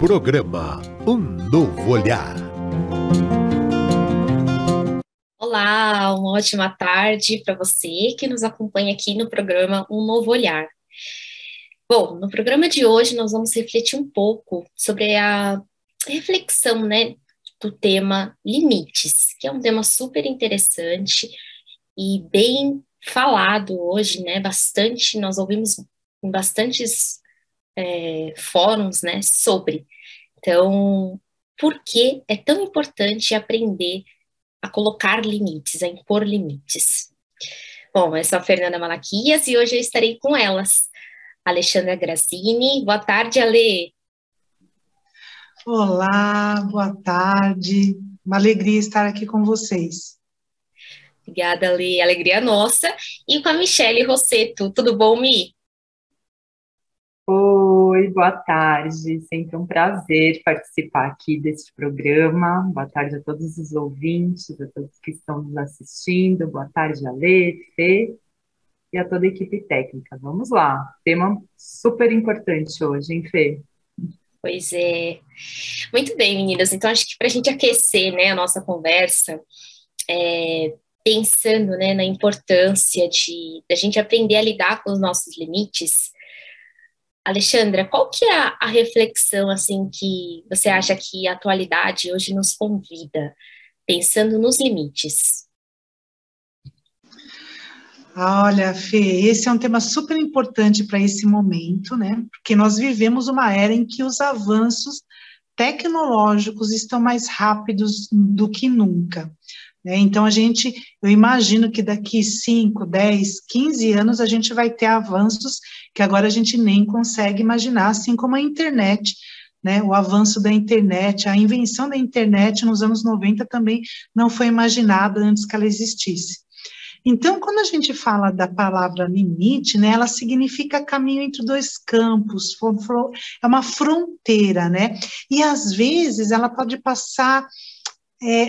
Programa Um Novo Olhar. Olá, uma ótima tarde para você que nos acompanha aqui no programa Um Novo Olhar. Bom, no programa de hoje nós vamos refletir um pouco sobre a reflexão, do tema limites, que é um tema super interessante e bem falado hoje, bastante, nós ouvimos em bastantes fóruns, sobre. Então, por que é tão importante aprender a colocar limites, a impor limites? Bom, eu sou a Fernanda Malaquias e hoje eu estarei com elas. Alexandra Grassini. Boa tarde, Ale. Olá, boa tarde. Uma alegria estar aqui com vocês. Obrigada, Ale. Alegria nossa. E com a Michele Rossetto. Tudo bom, Mi? Oi, boa tarde. Sempre um prazer participar aqui deste programa. Boa tarde a todos os ouvintes, a todos que estão nos assistindo. Boa tarde, Ale, Fê e a toda a equipe técnica. Vamos lá. Tema super importante hoje, hein, Fê? Pois é. Muito bem, meninas. Então, acho que para a gente aquecer, a nossa conversa, pensando, na importância da gente aprender a lidar com os nossos limites. Alexandra, qual que é a reflexão, assim, que você acha que a atualidade hoje nos convida, pensando nos limites? Olha, Fê, esse é um tema super importante para esse momento, Porque nós vivemos uma era em que os avanços tecnológicos estão mais rápidos do que nunca. Então, eu imagino que daqui 5, 10, 15 anos a gente vai ter avanços que agora a gente nem consegue imaginar, assim como a internet, o avanço da internet, a invenção da internet nos anos 90 também não foi imaginada antes que ela existisse. Então, quando a gente fala da palavra limite, ela significa caminho entre dois campos, é uma fronteira, E às vezes ela pode passar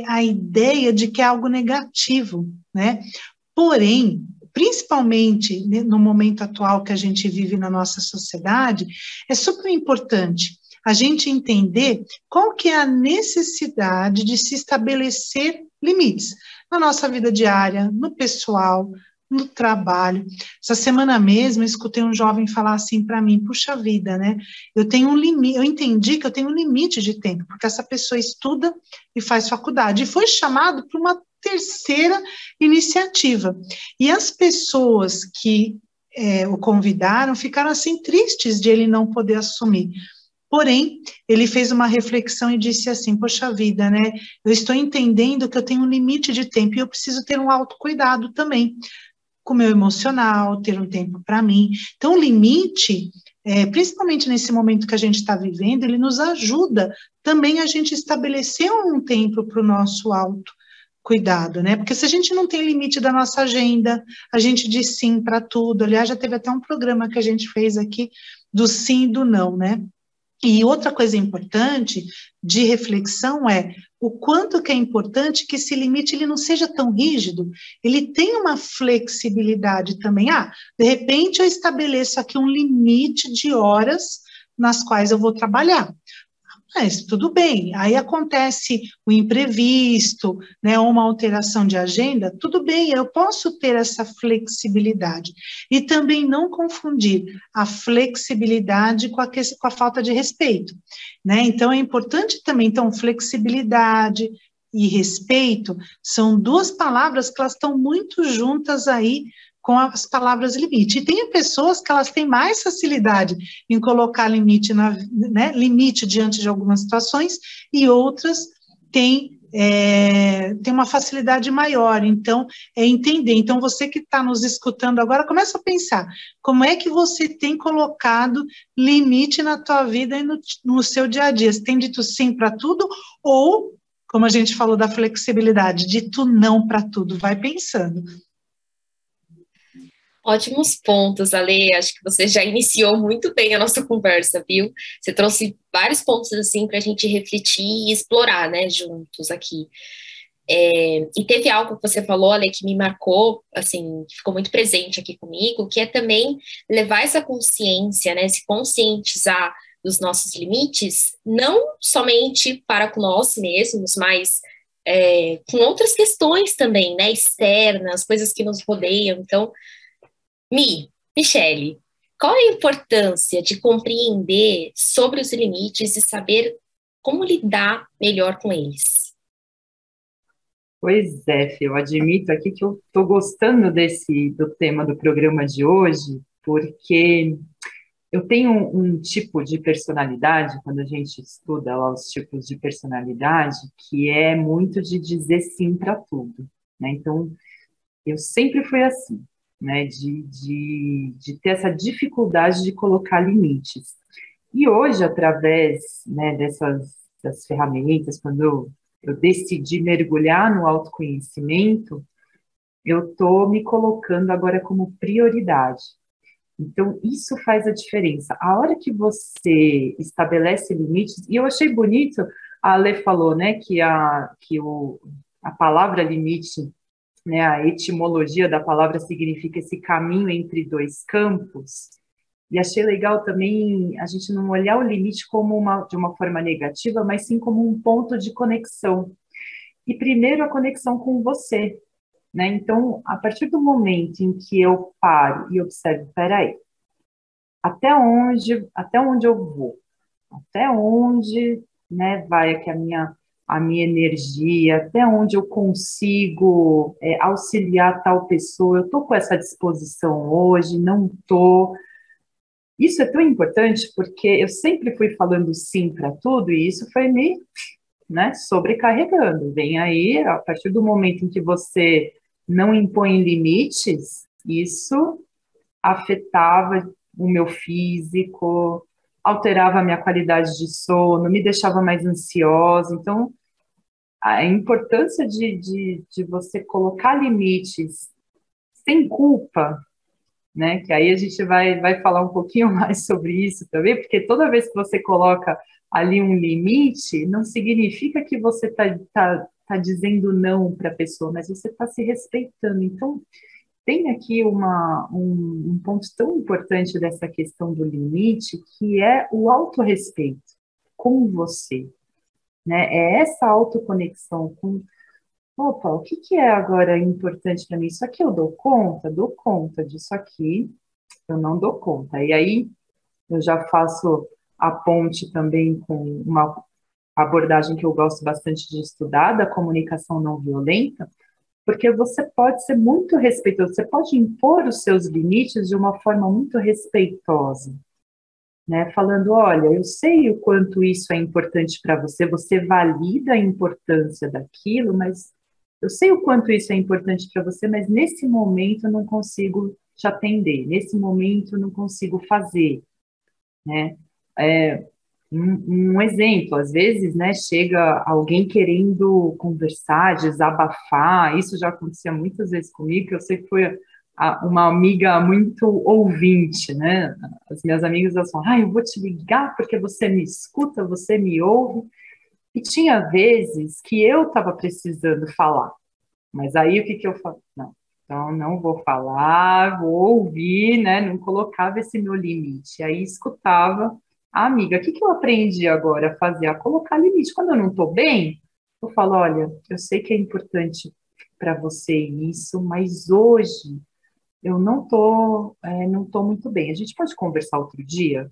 a ideia de que é algo negativo, Porém, principalmente no momento atual que a gente vive na nossa sociedade, é super importante a gente entender qual que é a necessidade de se estabelecer limites na nossa vida diária, no pessoal, no trabalho. Essa semana mesmo eu escutei um jovem falar assim para mim: puxa vida, eu tenho um limite, eu entendi que eu tenho um limite de tempo, porque essa pessoa estuda e faz faculdade, e foi chamado para uma terceira iniciativa. E as pessoas que o convidaram ficaram assim tristes de ele não poder assumir. Porém, ele fez uma reflexão e disse assim: poxa vida, eu estou entendendo que eu tenho um limite de tempo e eu preciso ter um autocuidado também com o meu emocional, ter um tempo para mim. Então, o limite, principalmente nesse momento que a gente está vivendo, ele nos ajuda também a gente estabelecer um tempo para o nosso autocuidado, Porque se a gente não tem limite da nossa agenda, a gente diz sim para tudo. Aliás, já teve até um programa que a gente fez aqui do sim e do não, E outra coisa importante de reflexão é o quanto que é importante que esse limite ele não seja tão rígido, ele tem uma flexibilidade também. De repente eu estabeleço aqui um limite de horas nas quais eu vou trabalhar. Mas tudo bem, aí acontece o imprevisto, uma alteração de agenda, tudo bem, eu posso ter essa flexibilidade. E também não confundir a flexibilidade com a falta de respeito, Então, é importante também, flexibilidade e respeito são duas palavras que elas estão muito juntas aí com as palavras limite. E tem pessoas que elas têm mais facilidade em colocar limite, limite diante de algumas situações, e outras têm uma facilidade maior. Então, é entender. Então, você que está nos escutando agora, começa a pensar, como é que você tem colocado limite na tua vida e no seu dia a dia? Você tem dito sim para tudo, ou, como a gente falou da flexibilidade, dito não para tudo? Vai pensando. Ótimos pontos, Ale. Acho que você já iniciou muito bem a nossa conversa, viu? Você trouxe vários pontos, assim, para a gente refletir e explorar, juntos aqui. E teve algo que você falou, Ale, que me marcou, assim, que ficou muito presente aqui comigo, que é também levar essa consciência, se conscientizar dos nossos limites, não somente para com nós mesmos, mas com outras questões também, né, externas, coisas que nos rodeiam. Então, Michele, qual é a importância de compreender sobre os limites e saber como lidar melhor com eles? Pois é, Fê, eu admito aqui que eu estou gostando do tema do programa de hoje, porque eu tenho um tipo de personalidade, quando a gente estuda lá os tipos de personalidade, que é muito de dizer sim para tudo, né? Então, eu sempre fui assim, né? De ter essa dificuldade de colocar limites. E hoje, através, né, das ferramentas, quando eu decidi mergulhar no autoconhecimento, eu estou me colocando agora como prioridade. Então, isso faz a diferença. A hora que você estabelece limites, e eu achei bonito, a Ale falou, né, a palavra limite, né, a etimologia da palavra significa esse caminho entre dois campos, e achei legal também a gente não olhar o limite como de uma forma negativa, mas sim como um ponto de conexão. E primeiro a conexão com você, né? Então, a partir do momento em que eu paro e observo, peraí, até onde eu vou? Até onde, né, vai aqui a minha energia? Até onde eu consigo auxiliar tal pessoa? Eu estou com essa disposição hoje? Não estou? Isso é tão importante porque eu sempre fui falando sim para tudo e isso foi me, né, sobrecarregando. Vem aí, a partir do momento em que você não impõe limites, isso afetava o meu físico, alterava a minha qualidade de sono, me deixava mais ansiosa. Então, a importância de você colocar limites sem culpa, né? Que aí a gente vai falar um pouquinho mais sobre isso também, porque toda vez que você coloca ali um limite, não significa que você tá dizendo não para a pessoa, mas você está se respeitando. Então, tem aqui um ponto tão importante dessa questão do limite, que é o autorrespeito com você, né? É essa autoconexão com, opa, o que é agora importante para mim? Isso aqui eu dou conta disso aqui, eu não dou conta. E aí eu já faço a ponte também com uma abordagem que eu gosto bastante de estudar, da comunicação não violenta, porque você pode ser muito respeitoso, você pode impor os seus limites de uma forma muito respeitosa, né? Falando, olha, eu sei o quanto isso é importante para você, você valida a importância daquilo, mas eu sei o quanto isso é importante para você, mas nesse momento eu não consigo te atender, nesse momento eu não consigo fazer, né? Um exemplo, às vezes, né, chega alguém querendo conversar, desabafar, isso já acontecia muitas vezes comigo, que eu sei que foi uma amiga muito ouvinte, né, as minhas amigas, elas falam, eu vou te ligar porque você me escuta, você me ouve, e tinha vezes que eu estava precisando falar, mas aí o que eu falo? Não, então não vou falar, vou ouvir, né, não colocava esse meu limite, aí escutava. Amiga, o que eu aprendi agora a fazer? A colocar limite. Quando eu não estou bem, eu falo, olha, eu sei que é importante para você isso, mas hoje eu não tô muito bem. A gente pode conversar outro dia?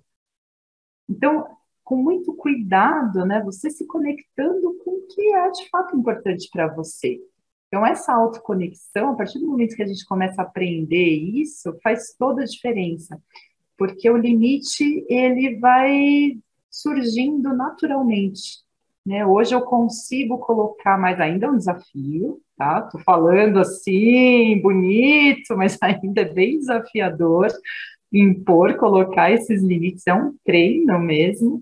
Então, com muito cuidado, né, você se conectando com o que é de fato importante para você. Então, essa autoconexão, a partir do momento que a gente começa a aprender isso, faz toda a diferença. Porque o limite, ele vai surgindo naturalmente, né? Hoje eu consigo colocar, mas ainda é um desafio, tá? Tô falando assim, bonito, mas ainda é bem desafiador impor, colocar esses limites, é um treino mesmo,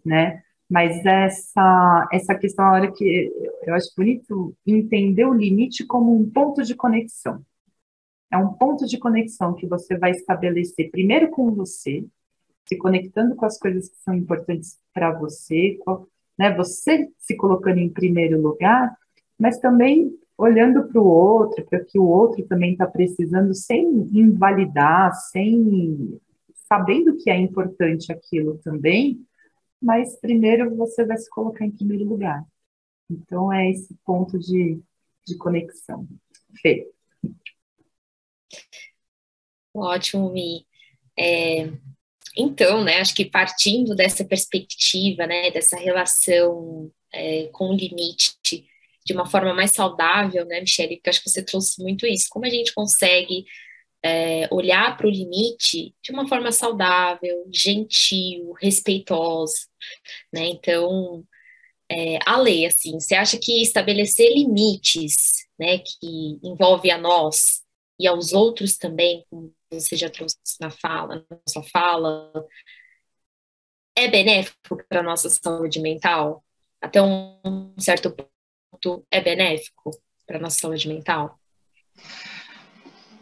né? Mas essa questão, a hora que eu acho bonito entender o limite como um ponto de conexão. É um ponto de conexão que você vai estabelecer primeiro com você, se conectando com as coisas que são importantes para você, né, você se colocando em primeiro lugar, mas também olhando para o outro, para o que o outro também está precisando, sem invalidar, sabendo que é importante aquilo também, mas primeiro você vai se colocar em primeiro lugar. Então, é esse ponto de conexão. Fê. Ótimo, Mi. Então, né, acho que partindo dessa perspectiva, né, dessa relação com o limite de uma forma mais saudável, né, Michele, porque acho que você trouxe muito isso, como a gente consegue olhar para o limite de uma forma saudável, gentil, respeitosa, né, então, Ale, assim, você acha que estabelecer limites, né, que envolve a nós e aos outros também, como você já trouxe na sua fala, é benéfico para a nossa saúde mental? Até um certo ponto é benéfico para a nossa saúde mental?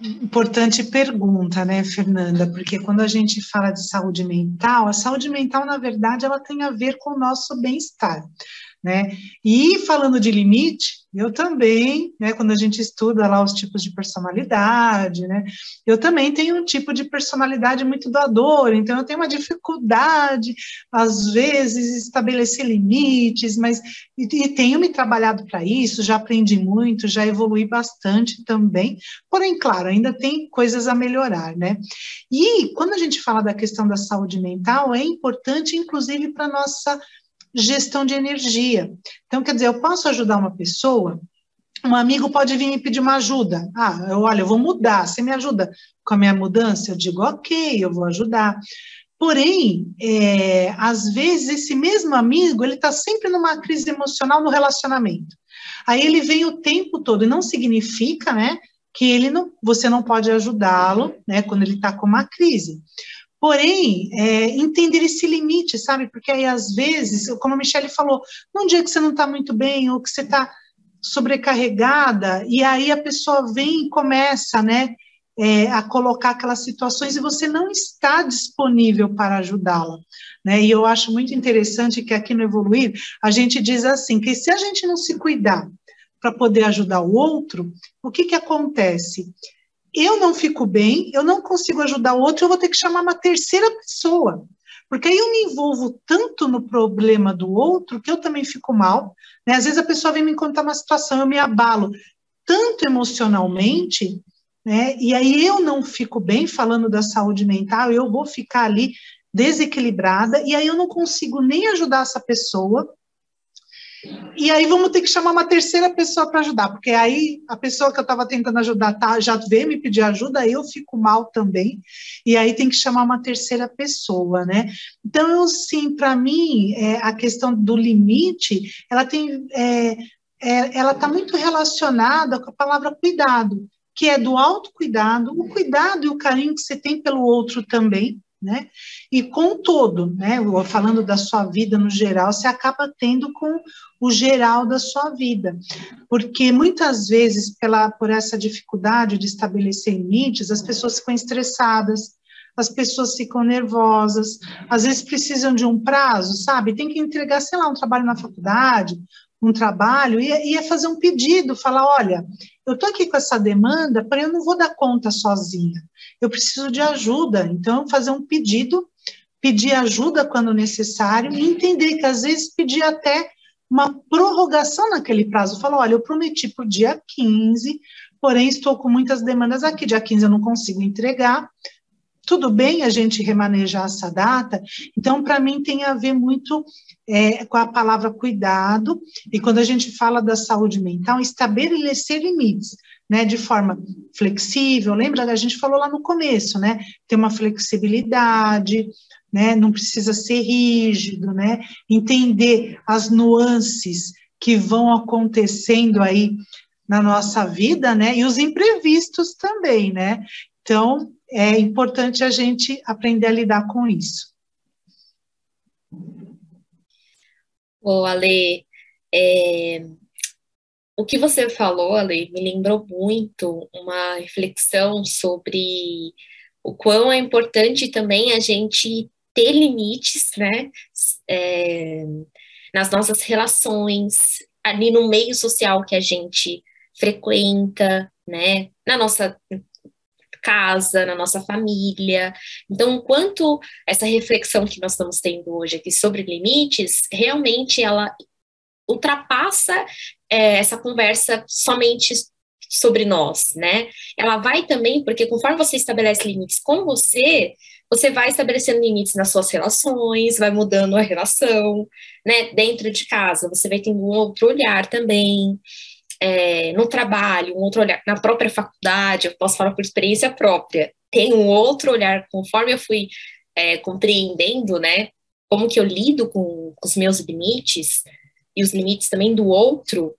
Importante pergunta, né, Fernanda? Porque quando a gente fala de saúde mental, a saúde mental, na verdade, ela tem a ver com o nosso bem-estar, né? E falando de limite, eu também, né, quando a gente estuda lá os tipos de personalidade, né, eu também tenho um tipo de personalidade muito doadora, então eu tenho uma dificuldade, às vezes, estabelecer limites, mas e tenho me trabalhado para isso, já aprendi muito, já evolui bastante também, porém, claro, ainda tem coisas a melhorar, né? E quando a gente fala da questão da saúde mental, é importante, inclusive, para a nossa gestão de energia. Então, quer dizer, eu posso ajudar uma pessoa, um amigo pode vir me pedir uma ajuda. Olha, eu vou mudar, você me ajuda com a minha mudança? Eu digo, ok, eu vou ajudar. Porém, às vezes, esse mesmo amigo, ele está sempre numa crise emocional no relacionamento. Aí ele vem o tempo todo, e não significa, né, que você não pode ajudá-lo, né, quando ele está com uma crise. Porém, entender esse limite, sabe? Porque aí, às vezes, como a Michele falou, num dia que você não está muito bem, ou que você está sobrecarregada, e aí a pessoa vem e começa, né, a colocar aquelas situações e você não está disponível para ajudá-la, né? E eu acho muito interessante que aqui no Evoluir, a gente diz assim, que se a gente não se cuidar para poder ajudar o outro, o que acontece? Eu não fico bem, eu não consigo ajudar o outro, eu vou ter que chamar uma terceira pessoa, porque aí eu me envolvo tanto no problema do outro que eu também fico mal, né? Às vezes a pessoa vem me contar uma situação, eu me abalo tanto emocionalmente, né? E aí eu não fico bem, falando da saúde mental, eu vou ficar ali desequilibrada, e aí eu não consigo nem ajudar essa pessoa, e aí vamos ter que chamar uma terceira pessoa para ajudar, porque aí a pessoa que eu estava tentando ajudar já veio me pedir ajuda, aí eu fico mal também, e aí tem que chamar uma terceira pessoa, né? Então, sim, para mim, a questão do limite, ela está muito relacionada com a palavra cuidado, que é do autocuidado, o cuidado e o carinho que você tem pelo outro também, né? E com todo, né? Falando da sua vida no geral, você acaba tendo com o geral da sua vida, porque muitas vezes, por essa dificuldade de estabelecer limites, as pessoas ficam estressadas, as pessoas ficam nervosas, às vezes precisam de um prazo, sabe? Tem que entregar, sei lá, um trabalho na faculdade, um trabalho, e é fazer um pedido, falar, olha, eu estou aqui com essa demanda, porém eu não vou dar conta sozinha, eu preciso de ajuda, então fazer um pedido, pedir ajuda quando necessário, e entender que às vezes pedir até uma prorrogação naquele prazo, falar, olha, eu prometi para o dia 15, porém estou com muitas demandas aqui, dia 15 eu não consigo entregar, tudo bem a gente remanejar essa data? Então, para mim, tem a ver muito com a palavra cuidado, e quando a gente fala da saúde mental, estabelecer limites, né, de forma flexível, lembra que a gente falou lá no começo, né, ter uma flexibilidade, né, não precisa ser rígido, né, entender as nuances que vão acontecendo aí na nossa vida, né, e os imprevistos também, né, então, é importante a gente aprender a lidar com isso. Ô, Ale, o que você falou, Ale, me lembrou muito uma reflexão sobre o quão é importante também a gente ter limites, né, nas nossas relações, ali no meio social que a gente frequenta, né, na nossa casa, na nossa família. Então, enquanto essa reflexão que nós estamos tendo hoje aqui sobre limites, realmente ela ultrapassa essa conversa somente sobre nós, né? Ela vai também, porque conforme você estabelece limites com você, você vai estabelecendo limites nas suas relações, vai mudando a relação, né? Dentro de casa, você vai tendo um outro olhar também, no trabalho, um outro olhar, na própria faculdade, eu posso falar por experiência própria, tem um outro olhar, conforme eu fui compreendendo, né? Como que eu lido com os meus limites, e os limites também do outro,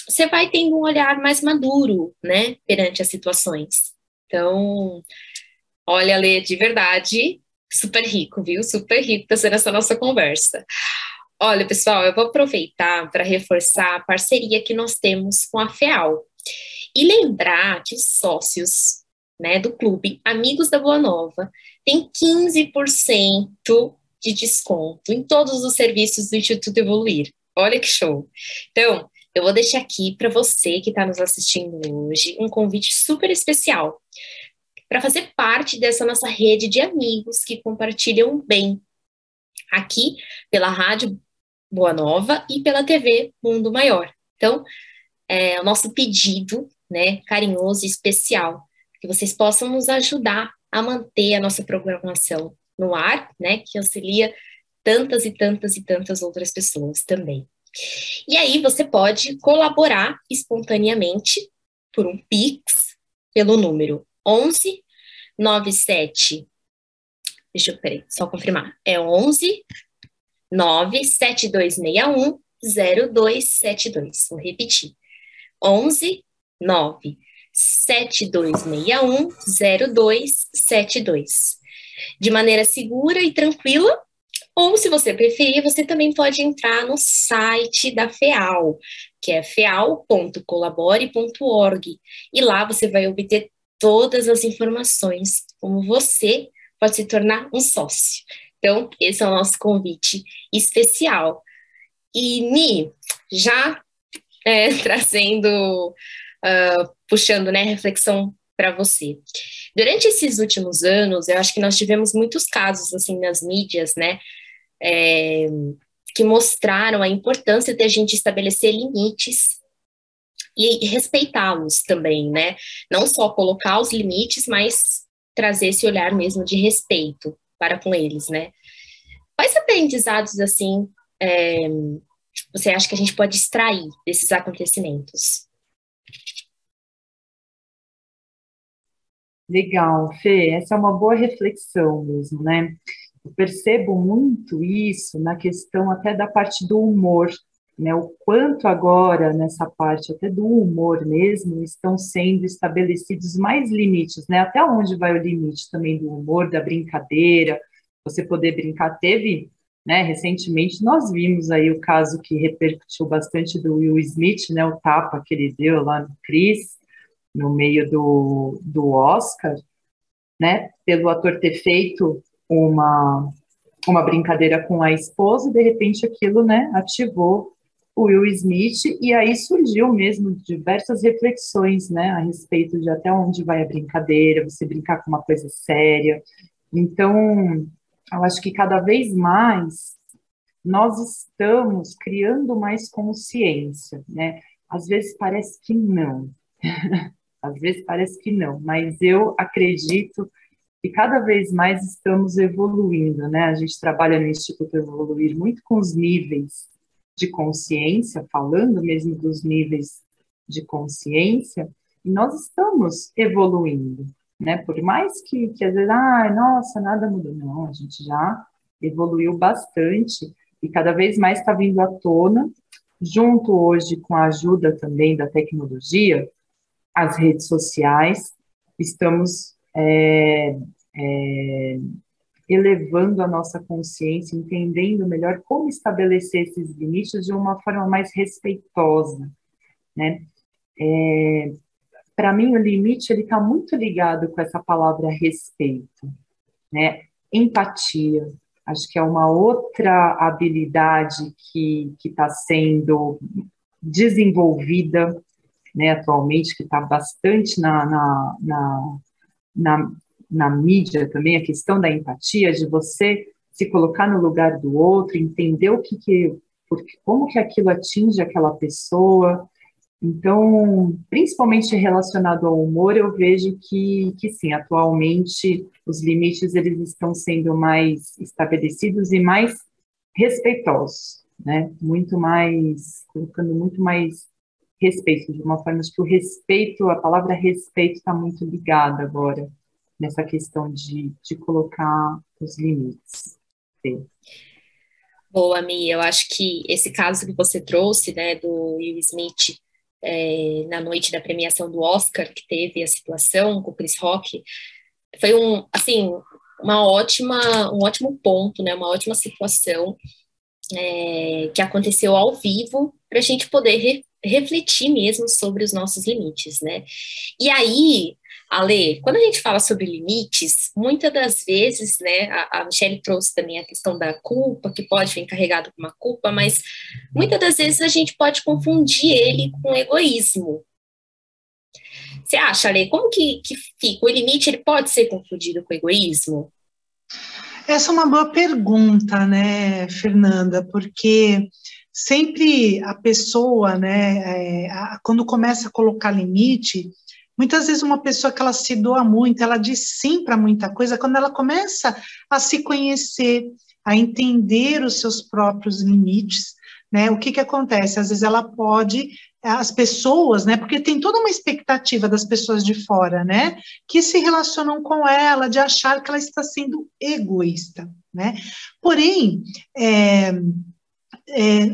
você vai tendo um olhar mais maduro, né, perante as situações. Então, olha, Lê, de verdade, super rico, viu? Super rico tá sendo essa nossa conversa. Olha, pessoal, eu vou aproveitar para reforçar a parceria que nós temos com a FEAL. E lembrar que os sócios, né, do clube Amigos da Boa Nova têm 15% de desconto em todos os serviços do Instituto Evoluir. Olha que show! Então, eu vou deixar aqui para você que está nos assistindo hoje um convite super especial para fazer parte dessa nossa rede de amigos que compartilham bem aqui pela Rádio Boa Nova e pela TV Mundo Maior. Então, o nosso pedido, né, carinhoso e especial, que vocês possam nos ajudar a manter a nossa programação no ar, né, que auxilia tantas e tantas e tantas outras pessoas também. E aí você pode colaborar espontaneamente por um Pix pelo número 11 97, peraí, só confirmar, é 11 97261 0272, vou repetir, 11 97261 0272, de maneira segura e tranquila. Ou, se você preferir, você também pode entrar no site da FEAL, que é feal.colabore.org, e lá você vai obter todas as informações como você pode se tornar um sócio. Então, esse é o nosso convite especial. E, Mi, já trazendo, puxando, né, reflexão para você. Durante esses últimos anos, eu acho que nós tivemos muitos casos, assim, nas mídias, né, que mostraram a importância de a gente estabelecer limites e respeitá-los também, né? Não só colocar os limites, mas trazer esse olhar mesmo de respeito para com eles, né? Quais aprendizados, assim, você acha que a gente pode extrair desses acontecimentos? Legal, Fê, essa é uma boa reflexão mesmo, né? Eu percebo muito isso na questão até da parte do humor, né? O quanto agora, nessa parte até do humor mesmo, estão sendo estabelecidos mais limites, né? Até onde vai o limite também do humor, da brincadeira, você poder brincar. Teve, né, recentemente nós vimos aí o caso que repercutiu bastante do Will Smith, né? O tapa que ele deu lá no Chris, no meio do Oscar, né? Pelo ator ter feito uma brincadeira com a esposa, e de repente aquilo, né, ativou o Will Smith, e aí surgiu mesmo diversas reflexões, né, a respeito de até onde vai a brincadeira, você brincar com uma coisa séria. Então, eu acho que cada vez mais nós estamos criando mais consciência, né? Às vezes parece que não, às vezes parece que não, mas eu acredito e cada vez mais estamos evoluindo, né? A gente trabalha no Instituto Evoluir muito com os níveis de consciência, falando mesmo dos níveis de consciência, e nós estamos evoluindo, né? Por mais que às vezes, nossa, nada mudou. Não, a gente já evoluiu bastante e cada vez mais está vindo à tona, junto hoje com a ajuda também da tecnologia, as redes sociais, estamos elevando a nossa consciência, entendendo melhor como estabelecer esses limites de uma forma mais respeitosa, né? Para mim, o limite ele está muito ligado com essa palavra respeito, né? Empatia, acho que é uma outra habilidade que está sendo desenvolvida, né, atualmente, que está bastante na mídia também, a questão da empatia, de você se colocar no lugar do outro, entender como que aquilo atinge aquela pessoa. Então, principalmente relacionado ao humor, eu vejo que sim, atualmente os limites eles estão sendo mais estabelecidos e mais respeitosos, né? Colocando muito mais respeito, de uma forma que o respeito, a palavra respeito está muito ligada agora nessa questão de colocar os limites. Sim. Boa, Mi, eu acho que esse caso que você trouxe, né, do Will Smith, na noite da premiação do Oscar, que teve a situação com o Chris Rock, foi um ótimo ponto, né, uma ótima situação que aconteceu ao vivo para a gente poder refletir mesmo sobre os nossos limites, né? E aí, Ale, quando a gente fala sobre limites, muitas das vezes, né, a Michelle trouxe também a questão da culpa, que pode vir carregado com uma culpa, mas muitas das vezes a gente pode confundir ele com egoísmo. Você acha, Ale, como que fica? O limite, ele pode ser confundido com egoísmo? Essa é uma boa pergunta, né, Fernanda, porque sempre a pessoa, né, quando começa a colocar limite, muitas vezes uma pessoa que ela se doa muito, ela diz sim para muita coisa, quando ela começa a se conhecer, a entender os seus próprios limites, né, o que acontece? Às vezes ela pode, as pessoas, né, porque tem toda uma expectativa das pessoas de fora, né, que se relacionam com ela, de achar que ela está sendo egoísta, né, porém,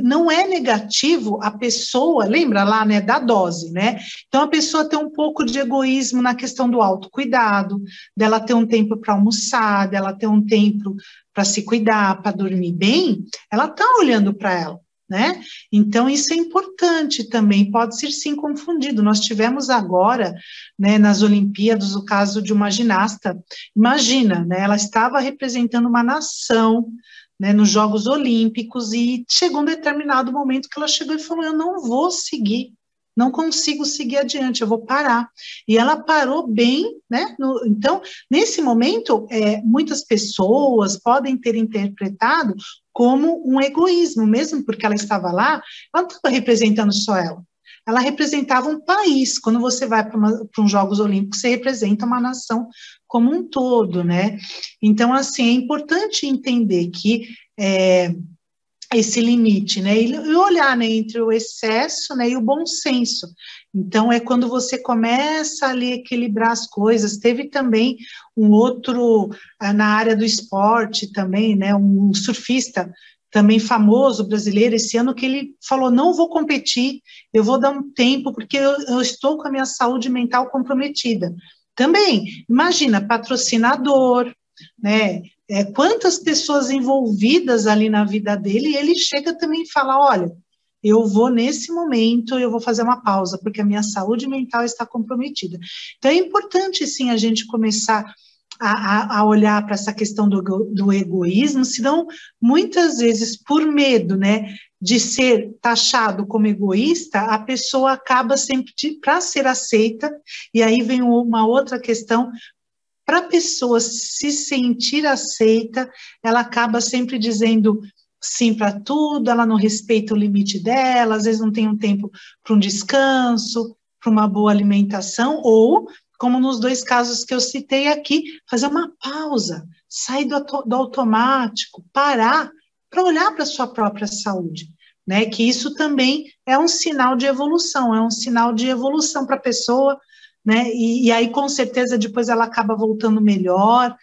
não é negativo a pessoa, lembra lá, né, da dose, né? Então, a pessoa tem um pouco de egoísmo na questão do autocuidado, dela ter um tempo para almoçar, dela ter um tempo para se cuidar, para dormir bem, ela está olhando para ela, né? Então, isso é importante também, pode ser sim confundido. Nós tivemos agora, né, nas Olimpíadas, o caso de uma ginasta, imagina, né, ela estava representando uma nação, né, nos Jogos Olímpicos, e chegou um determinado momento que ela chegou e falou, eu não vou seguir, não consigo seguir adiante, eu vou parar. E ela parou bem, né? Então, nesse momento, muitas pessoas podem ter interpretado como um egoísmo, mesmo porque ela estava lá, ela não estava representando só ela representava um país. Quando você vai para uns Jogos Olímpicos, você representa uma nação como um todo, né? Então, assim, é importante entender que esse limite, né? E olhar, né, entre o excesso, né, e o bom senso. Então, é quando você começa ali a equilibrar as coisas. Teve também um outro, na área do esporte também, né, um surfista também famoso brasileiro, esse ano, que ele falou, não vou competir, eu vou dar um tempo, porque eu estou com a minha saúde mental comprometida. Também, imagina, patrocinador, né, quantas pessoas envolvidas ali na vida dele, e ele chega também e fala, olha, eu vou nesse momento, eu vou fazer uma pausa, porque a minha saúde mental está comprometida. Então, é importante, sim, a gente começar a olhar para essa questão do egoísmo, senão, muitas vezes, por medo, né, de ser taxado como egoísta, a pessoa acaba sempre, para ser aceita, e aí vem uma outra questão, para a pessoa se sentir aceita, ela acaba sempre dizendo sim para tudo, ela não respeita o limite dela, às vezes não tem um tempo para um descanso, para uma boa alimentação, ou, como nos dois casos que eu citei aqui, fazer uma pausa, sair do automático, parar para olhar para a sua própria saúde, né? Que isso também é um sinal de evolução, para a pessoa, né? E aí, com certeza, depois ela acaba voltando melhor,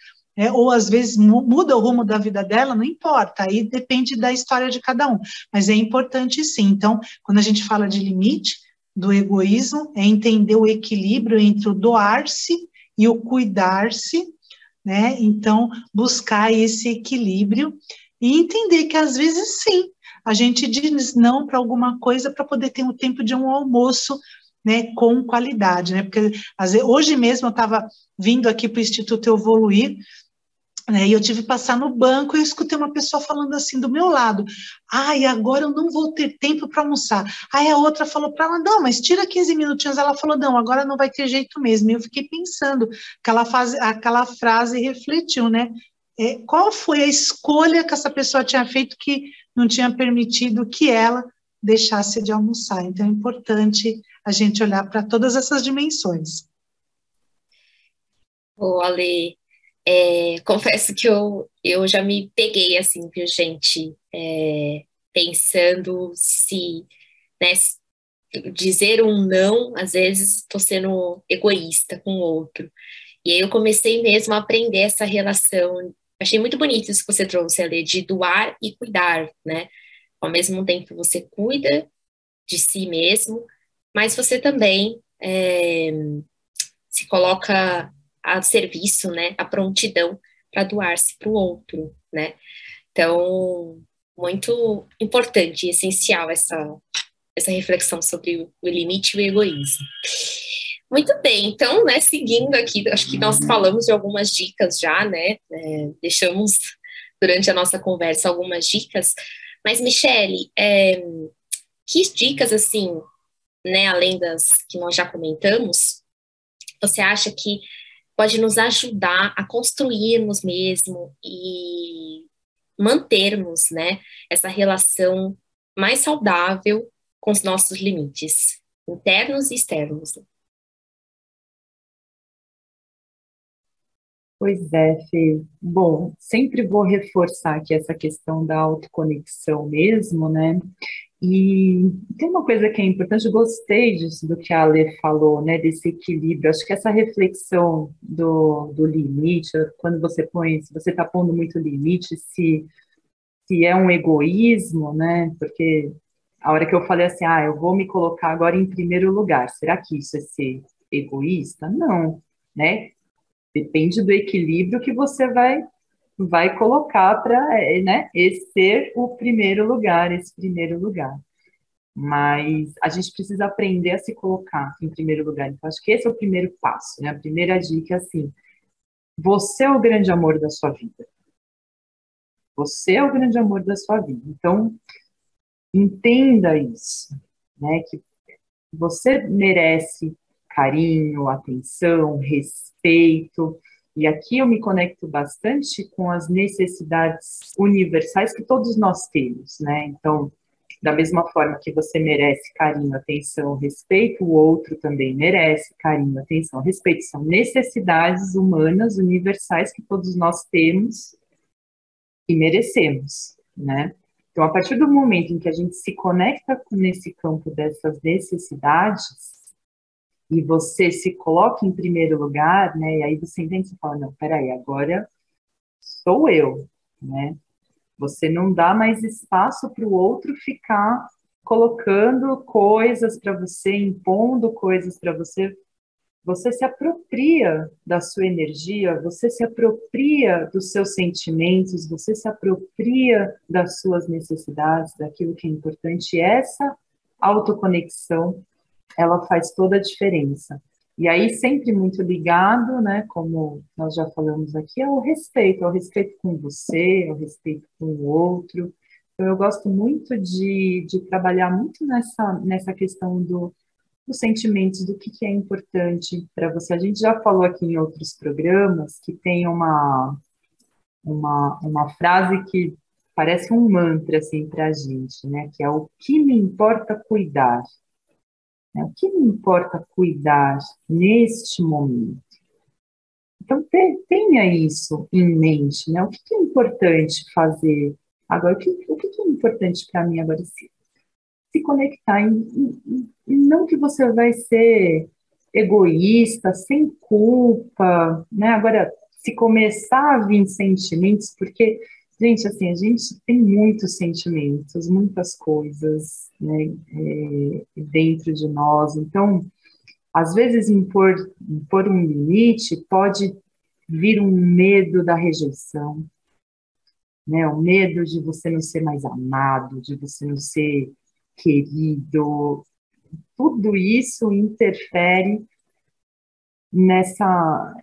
ou às vezes muda o rumo da vida dela, não importa, aí depende da história de cada um, mas é importante sim. Então, quando a gente fala de limite, do egoísmo, é entender o equilíbrio entre o doar-se e o cuidar-se, né? Então, buscar esse equilíbrio e entender que, às vezes, sim, a gente diz não para alguma coisa para poder ter um tempo de um almoço, né, com qualidade, né? Porque hoje mesmo eu estava vindo aqui para o Instituto Evoluir, né? E eu tive que passar no banco e eu escutei uma pessoa falando assim do meu lado: ai, agora eu não vou ter tempo para almoçar. Aí a outra falou para ela: não, mas tira 15 minutinhos. Ela falou: não, agora não vai ter jeito mesmo. E eu fiquei pensando, aquela frase refletiu, né? Qual foi a escolha que essa pessoa tinha feito que não tinha permitido que ela deixasse de almoçar? Então é importante a gente olhar para todas essas dimensões. Ô, Ale, confesso que eu já me peguei assim, viu, gente? Pensando se, né, dizer um não, às vezes estou sendo egoísta com o outro. E aí eu comecei mesmo a aprender essa relação. Achei muito bonito isso que você trouxe, Ale, de doar e cuidar, né? Ao mesmo tempo que você cuida de si mesmo, mas você também se coloca a serviço, né? A prontidão para doar-se para o outro, né? Então, muito importante e essencial essa reflexão sobre o limite e o egoísmo. Muito bem, então, né, seguindo aqui, acho que nós falamos de algumas dicas já, né, deixamos durante a nossa conversa algumas dicas, mas, Michele, que dicas, assim, né, além das que nós já comentamos, você acha que pode nos ajudar a construirmos mesmo e mantermos, né, essa relação mais saudável com os nossos limites, internos e externos? Pois é, Fê. Bom, sempre vou reforçar aqui essa questão da autoconexão mesmo, né? E tem uma coisa que é importante, eu gostei disso do que a Ale falou, né? Desse equilíbrio. Acho que essa reflexão do limite, quando você põe, se você está pondo muito limite, se é um egoísmo, né? Porque a hora que eu falei assim, eu vou me colocar agora em primeiro lugar, será que isso é ser egoísta? Não, né? Depende do equilíbrio que você vai colocar para, né, esse ser o primeiro lugar, esse primeiro lugar. Mas a gente precisa aprender a se colocar em primeiro lugar. Então, acho que esse é o primeiro passo, né? A primeira dica é assim: você é o grande amor da sua vida. Você é o grande amor da sua vida. Então, entenda isso, né? Que você merece carinho, atenção, respeito. E aqui eu me conecto bastante com as necessidades universais que todos nós temos, né? Então, da mesma forma que você merece carinho, atenção, respeito, o outro também merece carinho, atenção, respeito. São necessidades humanas universais que todos nós temos e merecemos, né? Então, a partir do momento em que a gente se conecta nesse campo dessas necessidades e você se coloca em primeiro lugar, né? E aí você entende e fala, não, peraí, agora sou eu, né? Você não dá mais espaço para o outro ficar colocando coisas para você, impondo coisas para você. Você se apropria da sua energia, você se apropria dos seus sentimentos, você se apropria das suas necessidades, daquilo que é importante. E essa autoconexão, ela faz toda a diferença. E aí, sempre muito ligado, né, como nós já falamos aqui, ao respeito com você, ao respeito com o outro. Então, eu gosto muito de trabalhar muito nessa questão dos sentimentos, do que é importante para você. A gente já falou aqui em outros programas que tem uma frase que parece um mantra, assim, para a gente, né, que é o que me importa cuidar. O que me importa cuidar neste momento? Então, tenha isso em mente, né? O que é importante fazer agora? O que é importante para mim agora? Se conectar. E não que você vai ser egoísta, sem culpa, né? Agora, se começar a vir sentimentos, porque, gente, assim, a gente tem muitos sentimentos, muitas coisas, né, dentro de nós. Então, às vezes, impor um limite pode vir um medo da rejeição, né? O medo de você não ser mais amado, de você não ser querido. Tudo isso interfere nessa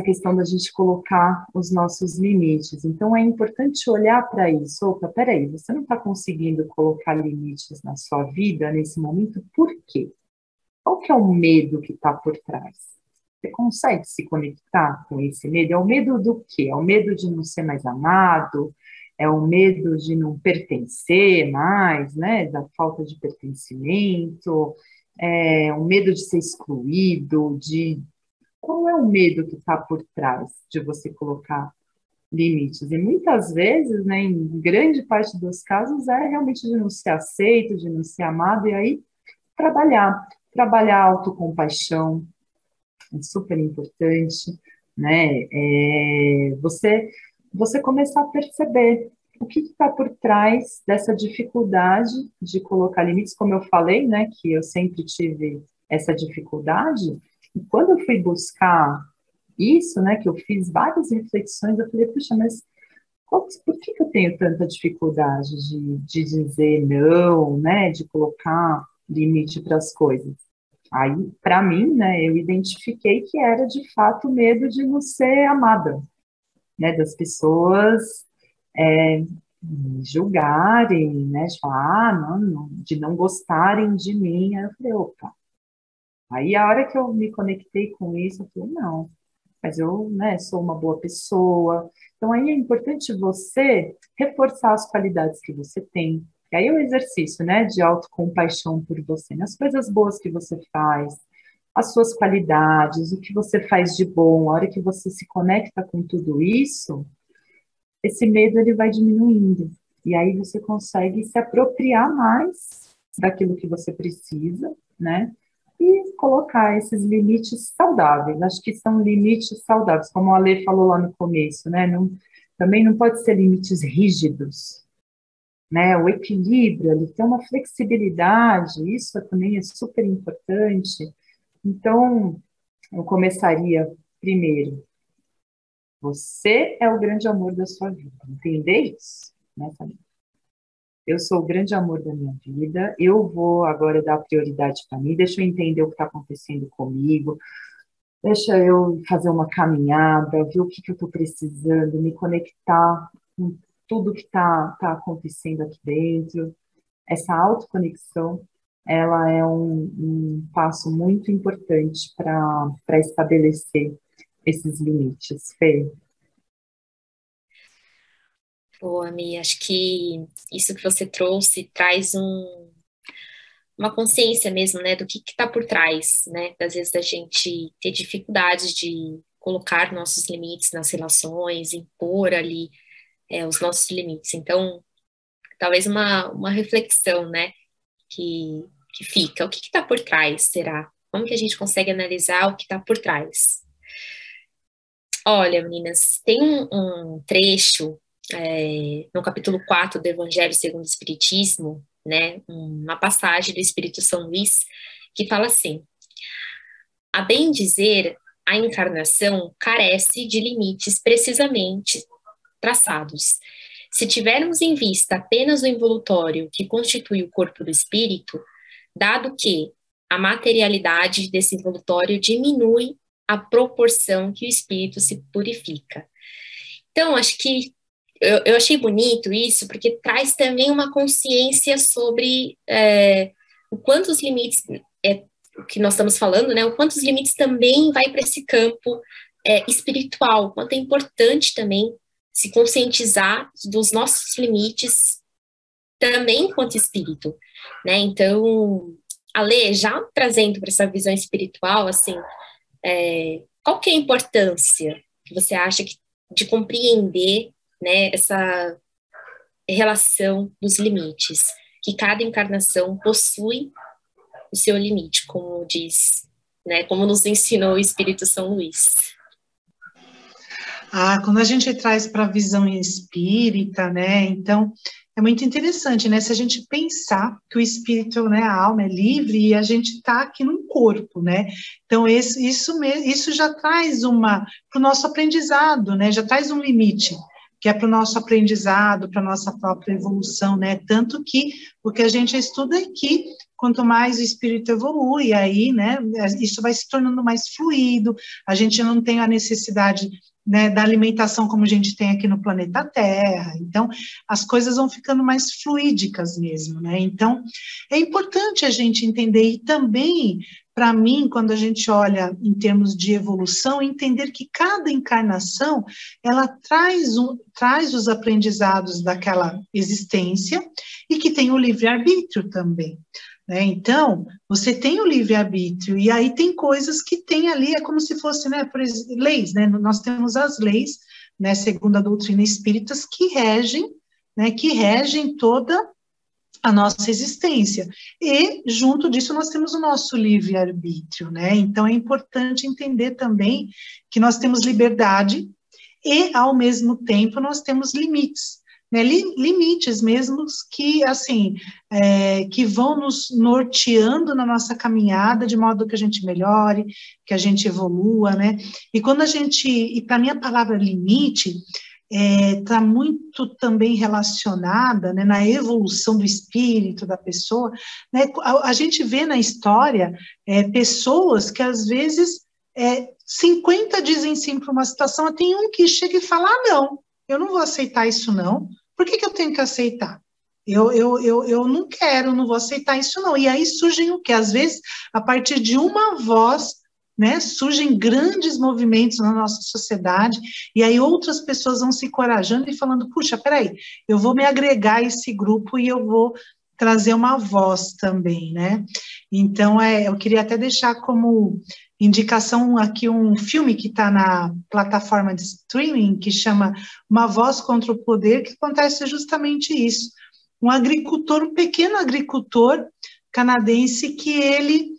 questão da gente colocar os nossos limites. Então, é importante olhar para isso. Opa, peraí, você não está conseguindo colocar limites na sua vida nesse momento, por quê? Qual que é o medo que está por trás? Você consegue se conectar com esse medo? É o medo do quê? É o medo de não ser mais amado? É o medo de não pertencer mais, né? Da falta de pertencimento? É o medo de ser excluído? Qual é o medo que está por trás de você colocar limites? E muitas vezes, né, em grande parte dos casos, é realmente de não ser aceito, de não ser amado, e aí trabalhar a autocompaixão, é super importante, né? Você começar a perceber o que está por trás dessa dificuldade de colocar limites, como eu falei, né? Que eu sempre tive essa dificuldade. E quando eu fui buscar isso, né? Que eu fiz várias reflexões, eu falei, puxa, mas por que eu tenho tanta dificuldade de dizer não, né? De colocar limite para as coisas? Aí, para mim, né, eu identifiquei que era, de fato, medo de não ser amada, né, das pessoas me julgarem, né, de falar, não, de não gostarem de mim. Aí eu falei, opa. Aí, a hora que eu me conectei com isso, eu falei, não, mas eu, né, sou uma boa pessoa. Então, aí é importante você reforçar as qualidades que você tem. E aí é o exercício, né, de autocompaixão por você, nas coisas boas que você faz, as suas qualidades, o que você faz de bom. A hora que você se conecta com tudo isso, esse medo ele vai diminuindo. E aí você consegue se apropriar mais daquilo que você precisa, né? E colocar esses limites saudáveis. Acho que são limites saudáveis, como a Alê falou lá no começo, né? Também não pode ser limites rígidos, né? O equilíbrio, ele tem uma flexibilidade, isso também é super importante. Então, eu começaria primeiro, você é o grande amor da sua vida, entender isso, né, Samir? Eu sou o grande amor da minha vida, eu vou agora dar prioridade para mim, deixa eu entender o que está acontecendo comigo, deixa eu fazer uma caminhada, ver o que eu estou precisando, me conectar com tudo que está acontecendo aqui dentro. Essa autoconexão, ela é um passo muito importante para estabelecer esses limites, Fê. Boa, Mi, acho que isso que você trouxe traz uma consciência mesmo, né, do que está por trás, né, às vezes da gente ter dificuldade de colocar nossos limites nas relações, impor ali os nossos limites. Então, talvez uma reflexão, né, que fica, o que está por trás, será? Como que a gente consegue analisar o que está por trás? Olha, meninas, tem um trecho no capítulo 4 do Evangelho segundo o Espiritismo, né, uma passagem do Espírito São Luís, que fala assim: a bem dizer, a encarnação carece de limites precisamente traçados. Se tivermos em vista apenas o envolutório que constitui o corpo do espírito, dado que a materialidade desse envolutório diminui à proporção que o espírito se purifica. Então, acho que eu achei bonito isso, porque traz também uma consciência sobre o quanto os limites, o que nós estamos falando, né, o quanto os limites também vai para esse campo espiritual, o quanto é importante também se conscientizar dos nossos limites também enquanto espírito, né? Então, Alê, já trazendo para essa visão espiritual, assim, qual que é a importância que você acha de compreender, né, essa relação dos limites, que cada encarnação possui o seu limite, como diz, né, como nos ensinou o Espírito São Luís? Quando a gente traz para a visão espírita, né, então é muito interessante, né, se a gente pensar que o espírito, né, a alma é livre e a gente está aqui num corpo, né, então isso já traz para o nosso aprendizado, né, já traz um limite, que é para o nosso aprendizado, para a nossa própria evolução, né, tanto que o que a gente estuda aqui, quanto mais o espírito evolui, aí, né, isso vai se tornando mais fluido, a gente não tem a necessidade, né, da alimentação como a gente tem aqui no planeta Terra, então as coisas vão ficando mais fluídicas mesmo, né, então é importante a gente entender, e também, para mim, quando a gente olha em termos de evolução, entender que cada encarnação, ela traz os aprendizados daquela existência, e que tem o livre-arbítrio também, né? Então, você tem o livre-arbítrio, e aí tem coisas que tem ali, é como se fosse, né, por exemplo, leis, né? Nós temos as leis, né, segundo a doutrina espírita, né, que regem toda a nossa existência, e junto disso nós temos o nosso livre-arbítrio, né, então é importante entender também que nós temos liberdade, e ao mesmo tempo nós temos limites, né, limites mesmo que, assim, que vão nos norteando na nossa caminhada, de modo que a gente melhore, que a gente evolua, né, e para mim a palavra limite, está muito também relacionada, né, na evolução do espírito da pessoa, né, a gente vê na história pessoas que às vezes 50 dizem sim para uma situação, tem um que chega e fala, não, eu não vou aceitar isso não, por que eu tenho que aceitar? Eu não quero, não vou aceitar isso não, e aí surgem o quê? Às vezes, a partir de uma voz, né, surgem grandes movimentos na nossa sociedade, e aí outras pessoas vão se encorajando e falando, puxa, peraí, eu vou me agregar a esse grupo e eu vou trazer uma voz também, né? Então, eu queria até deixar como indicação aqui um filme que está na plataforma de streaming, que chama Uma Voz contra o Poder, que acontece justamente isso. Um agricultor, um pequeno agricultor canadense, que ele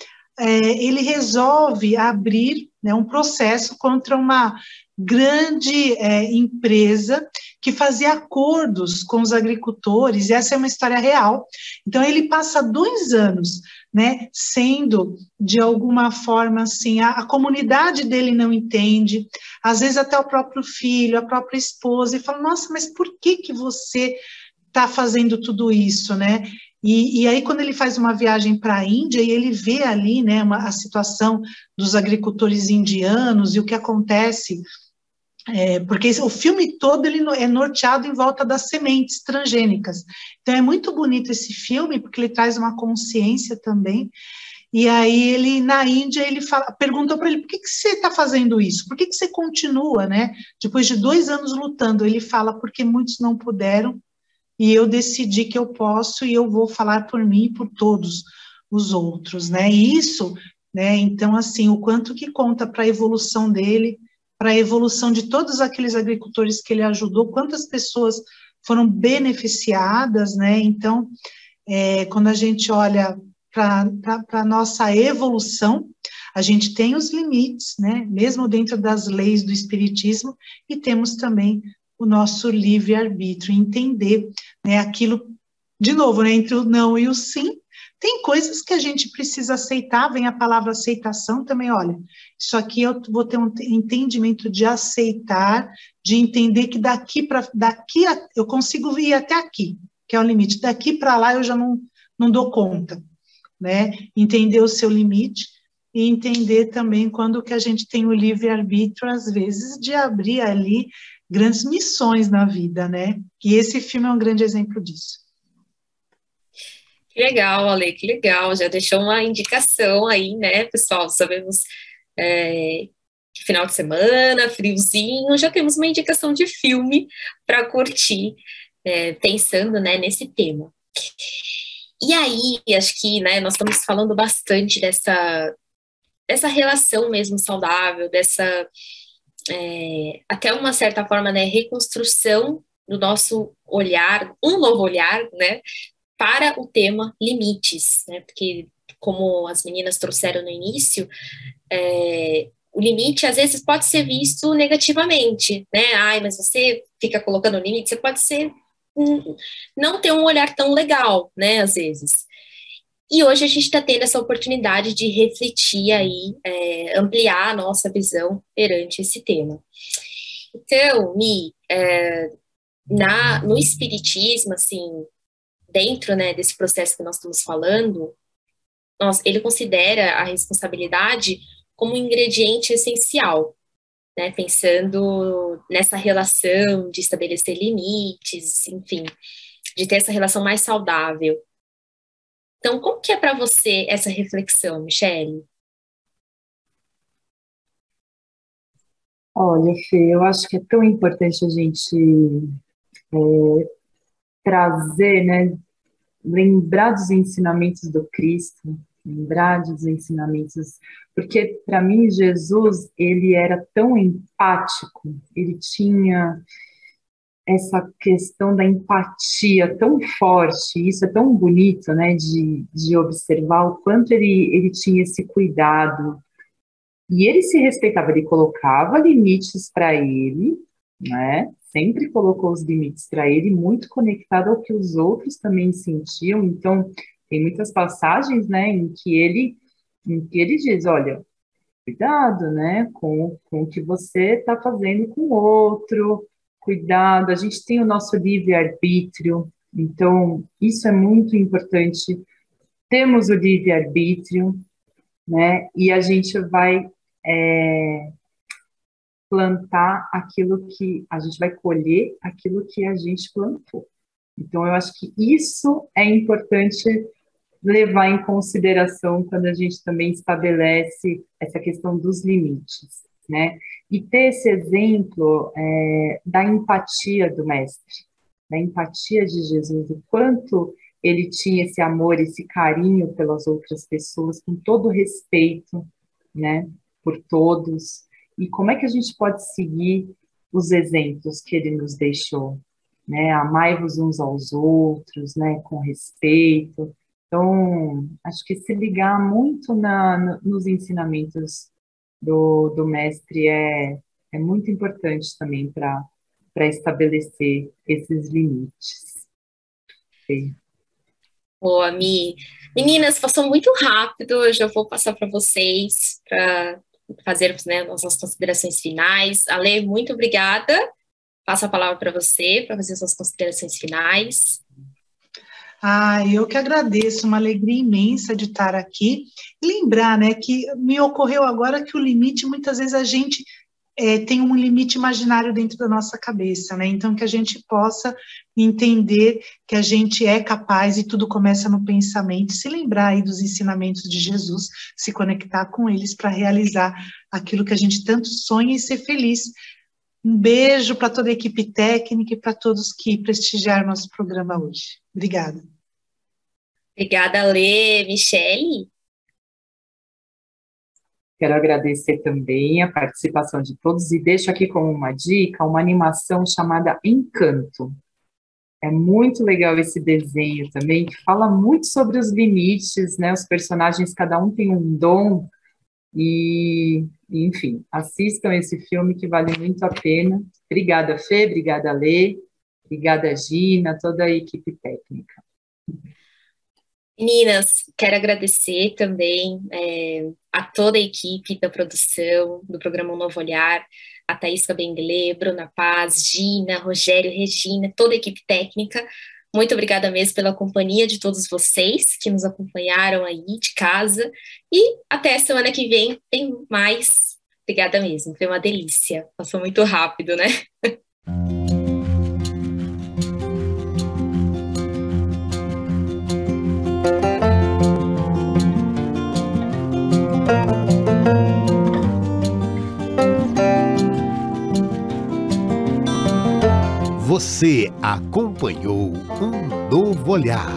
resolve abrir, né, um processo contra uma grande empresa que fazia acordos com os agricultores, e essa é uma história real. Então, ele passa 2 anos, né, sendo, de alguma forma, assim, a comunidade dele não entende, às vezes até o próprio filho, a própria esposa, e fala, nossa, mas por que você está fazendo tudo isso, né? E aí, quando ele faz uma viagem para a Índia, e ele vê ali, né, a situação dos agricultores indianos e o que acontece, porque o filme todo ele é norteado em volta das sementes transgênicas. Então, é muito bonito esse filme, porque ele traz uma consciência também. E aí, ele, na Índia, ele perguntou para ele, por que você está fazendo isso? Por que você continua, né? Depois de 2 anos lutando, ele fala, porque muitos não puderam, e eu decidi que eu posso, e eu vou falar por mim e por todos os outros, né, e isso, né, então, assim, o quanto que conta para a evolução dele, para a evolução de todos aqueles agricultores que ele ajudou, quantas pessoas foram beneficiadas, né, então, quando a gente olha para a nossa evolução, a gente tem os limites, né, mesmo dentro das leis do espiritismo, e temos também o nosso livre-arbítrio, entender, né, aquilo, de novo, né, entre o não e o sim, tem coisas que a gente precisa aceitar, vem a palavra aceitação também, olha, isso aqui eu vou ter um entendimento de aceitar, de entender que eu consigo ir até aqui, que é o limite, daqui para lá eu já não dou conta, né, entender o seu limite, e entender também quando que a gente tem o livre-arbítrio, às vezes, de abrir ali grandes missões na vida, né? E esse filme é um grande exemplo disso. Que legal, Ale, que legal. Já deixou uma indicação aí, né, pessoal? Sabemos que final de semana, friozinho, já temos uma indicação de filme para curtir, pensando, né, nesse tema. E aí, acho que, né, nós estamos falando bastante dessa relação mesmo saudável, até uma certa forma, né, reconstrução do nosso olhar, um novo olhar, né, para o tema limites, né, porque como as meninas trouxeram no início, o limite às vezes pode ser visto negativamente, né, ai, mas você fica colocando limite, você pode não ter um olhar tão legal, né, às vezes. E hoje a gente está tendo essa oportunidade de refletir aí, ampliar a nossa visão perante esse tema. Então, Mi, no Espiritismo, assim, dentro, né, desse processo que nós estamos falando, ele considera a responsabilidade como um ingrediente essencial, né, pensando nessa relação de estabelecer limites, enfim, de ter essa relação mais saudável. Então, como que é para você essa reflexão, Michele? Olha, Fê, eu acho que é tão importante a gente trazer, né, lembrar dos ensinamentos do Cristo, lembrar dos ensinamentos, porque para mim Jesus, ele era tão empático, ele tinha essa questão da empatia tão forte, isso é tão bonito, né, de observar o quanto ele tinha esse cuidado, e ele se respeitava, ele colocava limites para ele, né, sempre colocou os limites para ele, muito conectado ao que os outros também sentiam. Então, tem muitas passagens, né, em que ele diz, olha, cuidado, né, com o que você está fazendo com o outro, cuidado, a gente tem o nosso livre-arbítrio, então, isso é muito importante, temos o livre-arbítrio, né, e a gente vai plantar aquilo que a gente vai colher, aquilo que a gente plantou. Então, eu acho que isso é importante levar em consideração quando a gente também estabelece essa questão dos limites, né? E ter esse exemplo da empatia do Mestre, da empatia de Jesus, o quanto ele tinha esse amor, esse carinho pelas outras pessoas, com todo respeito, né, por todos. E como é que a gente pode seguir os exemplos que ele nos deixou, né? Amai-vos uns aos outros, né, com respeito. Então, acho que se ligar muito nos ensinamentos do mestre é muito importante também para estabelecer esses limites. Sim. Boa, Mi. Meninas, passou muito rápido, eu já vou passar para vocês para fazermos, né, nossas considerações finais. Ale, muito obrigada. Passo a palavra para você, para fazer suas considerações finais. Eu que agradeço, uma alegria imensa de estar aqui. E lembrar, né, que me ocorreu agora que o limite, muitas vezes a gente tem um limite imaginário dentro da nossa cabeça, né? Então, que a gente possa entender que a gente é capaz e tudo começa no pensamento, se lembrar aí dos ensinamentos de Jesus, se conectar com eles para realizar aquilo que a gente tanto sonha e ser feliz. Um beijo para toda a equipe técnica e para todos que prestigiaram nosso programa hoje. Obrigada. Obrigada, Lê. Michele? Quero agradecer também a participação de todos e deixo aqui como uma dica, uma animação chamada Encanto. É muito legal esse desenho também, que fala muito sobre os limites, né? Os personagens, cada um tem um dom e enfim, assistam esse filme que vale muito a pena. Obrigada, Fê, obrigada, Lê, obrigada, Gina, toda a equipe técnica. Meninas, quero agradecer também a toda a equipe da produção do programa Um Novo Olhar, a Thaís Cabenguele, Bruna Paz, Gina, Rogério, Regina, toda a equipe técnica. Muito obrigada mesmo pela companhia de todos vocês que nos acompanharam aí de casa. E até semana que vem tem mais. Obrigada mesmo, foi uma delícia. Passou muito rápido, né? Você acompanhou Um Novo Olhar.